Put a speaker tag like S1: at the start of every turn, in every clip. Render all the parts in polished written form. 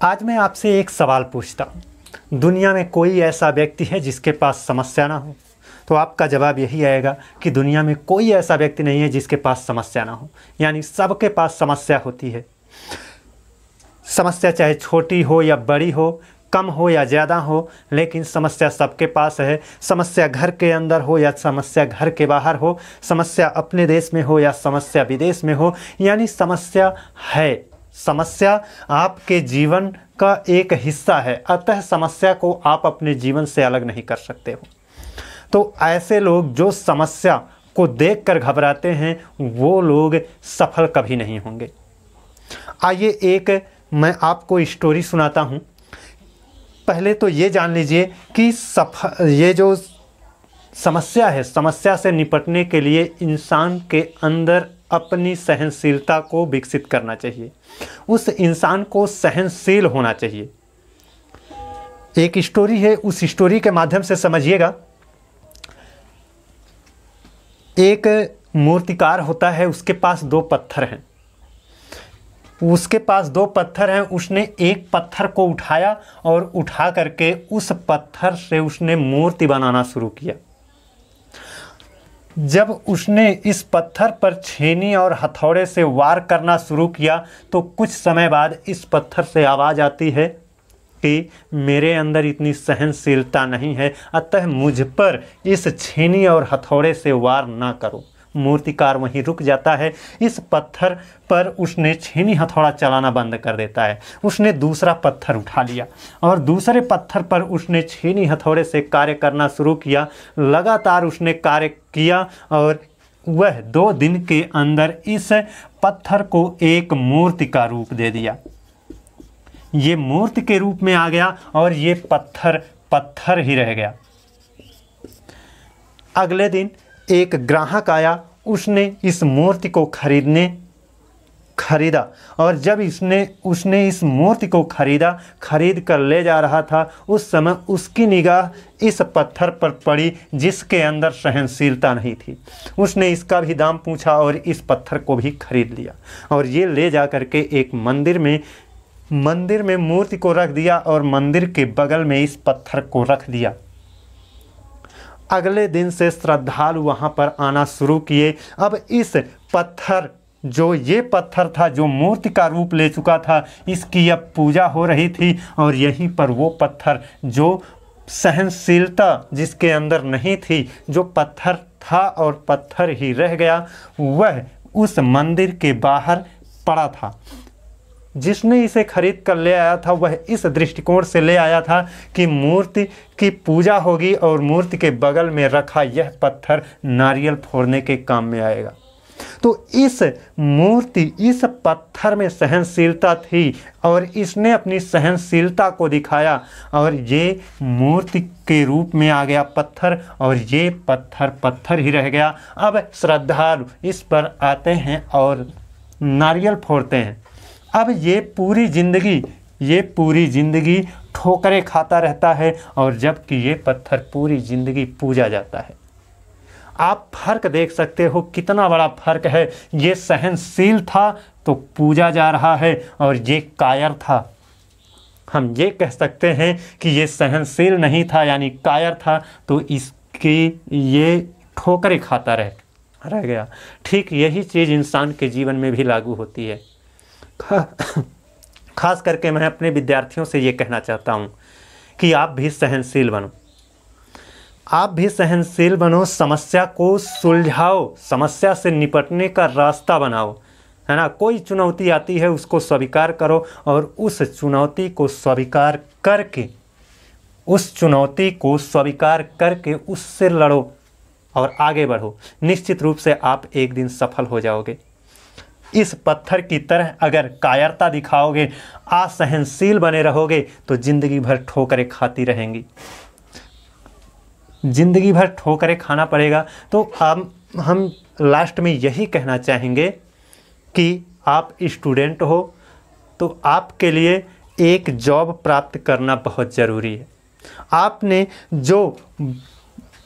S1: आज मैं आपसे एक सवाल पूछता हूँ, दुनिया में कोई ऐसा व्यक्ति है जिसके पास समस्या ना हो? तो आपका जवाब यही आएगा कि दुनिया में कोई ऐसा व्यक्ति नहीं है जिसके पास समस्या ना हो। यानी सबके पास समस्या होती है। समस्या चाहे छोटी हो या बड़ी हो, कम हो या ज़्यादा हो, लेकिन समस्या सबके पास है। समस्या घर के अंदर हो या समस्या घर के बाहर हो, समस्या अपने देश में हो या समस्या विदेश में हो, यानी समस्या है। समस्या आपके जीवन का एक हिस्सा है, अतः समस्या को आप अपने जीवन से अलग नहीं कर सकते हो। तो ऐसे लोग जो समस्या को देखकर घबराते हैं, वो लोग सफल कभी नहीं होंगे। आइए एक मैं आपको स्टोरी सुनाता हूँ। पहले तो ये जान लीजिए कि ये जो समस्या है, समस्या से निपटने के लिए इंसान के अंदर अपनी सहनशीलता को विकसित करना चाहिए। उस इंसान को सहनशील होना चाहिए। एक स्टोरी है, उस स्टोरी के माध्यम से समझिएगा। एक मूर्तिकार होता है, उसके पास दो पत्थर हैं। उसने एक पत्थर को उठाया और उठा करके उस पत्थर से उसने मूर्ति बनाना शुरू किया। जब उसने इस पत्थर पर छेनी और हथौड़े से वार करना शुरू किया तो कुछ समय बाद इस पत्थर से आवाज़ आती है कि मेरे अंदर इतनी सहनशीलता नहीं है, अतः मुझ पर इस छेनी और हथौड़े से वार ना करो। मूर्तिकार वहीं रुक जाता है। इस पत्थर पर उसने छेनी हथौड़ा चलाना बंद कर देता है। उसने दूसरा पत्थर उठा लिया और दूसरे पत्थर पर उसने छेनी हथौड़े से कार्य करना शुरू किया। लगातार उसने कार्य किया और वह 2 दिन के अंदर इस पत्थर को एक मूर्ति का रूप दे दिया। ये मूर्ति के रूप में आ गया और ये पत्थर ही रह गया। अगले दिन एक ग्राहक आया, उसने इस मूर्ति को खरीदा और जब उसने इस मूर्ति को खरीद कर ले जा रहा था, उस समय उसकी निगाह इस पत्थर पर पड़ी जिसके अंदर सहनशीलता नहीं थी। उसने इसका भी दाम पूछा और इस पत्थर को भी खरीद लिया और ये ले जा करके एक मंदिर में मूर्ति को रख दिया और मंदिर के बगल में इस पत्थर को रख दिया। अगले दिन से श्रद्धालु वहाँ पर आना शुरू किए। अब इस पत्थर, जो ये पत्थर था जो मूर्ति का रूप ले चुका था, इसकी अब पूजा हो रही थी और यहीं पर वो पत्थर जो सहनशीलता जिसके अंदर नहीं थी, जो पत्थर था और पत्थर ही रह गया, वह उस मंदिर के बाहर पड़ा था। जिसने इसे खरीद कर ले आया था वह इस दृष्टिकोण से ले आया था कि मूर्ति की पूजा होगी और मूर्ति के बगल में रखा यह पत्थर नारियल फोड़ने के काम में आएगा। तो इस पत्थर में सहनशीलता थी और इसने अपनी सहनशीलता को दिखाया और ये मूर्ति के रूप में आ गया पत्थर और ये पत्थर ही रह गया। अब श्रद्धालु इस पर आते हैं और नारियल फोड़ते हैं। अब ये पूरी जिंदगी ठोकरें खाता रहता है और जबकि ये पत्थर पूरी जिंदगी पूजा जाता है। आप फर्क देख सकते हो, कितना बड़ा फर्क है। ये सहनशील था तो पूजा जा रहा है और ये कायर था। हम ये कह सकते हैं कि ये सहनशील नहीं था यानी कायर था, तो इसकी ये ठोकरें खाता रह गया। ठीक यही चीज़ इंसान के जीवन में भी लागू होती है। खास करके मैं अपने विद्यार्थियों से ये कहना चाहता हूँ कि आप भी सहनशील बनो, समस्या को सुलझाओ, समस्या से निपटने का रास्ता बनाओ, है ना। कोई चुनौती आती है उसको स्वीकार करो और उस चुनौती को स्वीकार करके उससे लड़ो और आगे बढ़ो। निश्चित रूप से आप एक दिन सफल हो जाओगे। इस पत्थर की तरह अगर कायरता दिखाओगे, असहनशील बने रहोगे तो ज़िंदगी भर ठोकरें खाती रहेंगी, ज़िंदगी भर ठोकरें खाना पड़ेगा। तो हम लास्ट में यही कहना चाहेंगे कि आप स्टूडेंट हो तो आपके लिए एक जॉब प्राप्त करना बहुत ज़रूरी है। आपने जो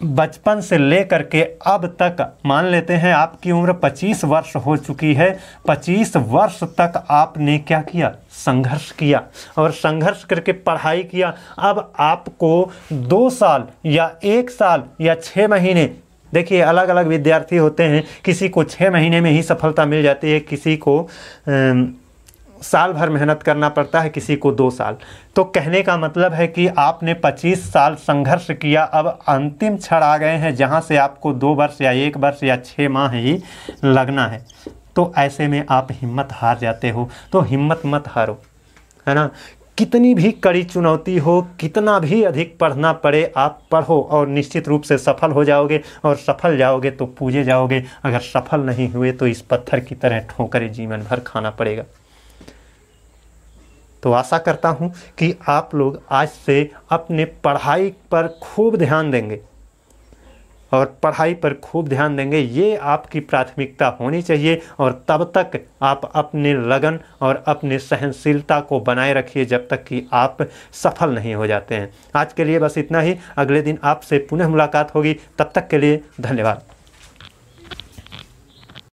S1: बचपन से लेकर के अब तक, मान लेते हैं आपकी उम्र 25 वर्ष हो चुकी है, 25 वर्ष तक आपने क्या किया, संघर्ष किया और संघर्ष करके पढ़ाई किया। अब आपको 2 साल या 1 साल या 6 महीने, देखिए अलग अलग विद्यार्थी होते हैं, किसी को 6 महीने में ही सफलता मिल जाती है, किसी को साल भर मेहनत करना पड़ता है, किसी को 2 साल। तो कहने का मतलब है कि आपने 25 साल संघर्ष किया, अब अंतिम क्षण आ गए हैं जहां से आपको 2 वर्ष या 1 वर्ष या 6 माह ही लगना है। तो ऐसे में आप हिम्मत हार जाते हो, तो हिम्मत मत हारो, है ना। कितनी भी कड़ी चुनौती हो, कितना भी अधिक पढ़ना पड़े, आप पढ़ो और निश्चित रूप से सफल हो जाओगे। और सफल जाओगे तो पूजे जाओगे, अगर सफल नहीं हुए तो इस पत्थर की तरह ठोकरें जीवन भर खाना पड़ेगा। तो आशा करता हूँ कि आप लोग आज से अपने पढ़ाई पर खूब ध्यान देंगे और पढ़ाई पर खूब ध्यान देंगे, ये आपकी प्राथमिकता होनी चाहिए। और तब तक आप अपने लगन और अपने सहनशीलता को बनाए रखिए जब तक कि आप सफल नहीं हो जाते हैं। आज के लिए बस इतना ही, अगले दिन आपसे पुनः मुलाकात होगी, तब तक के लिए धन्यवाद।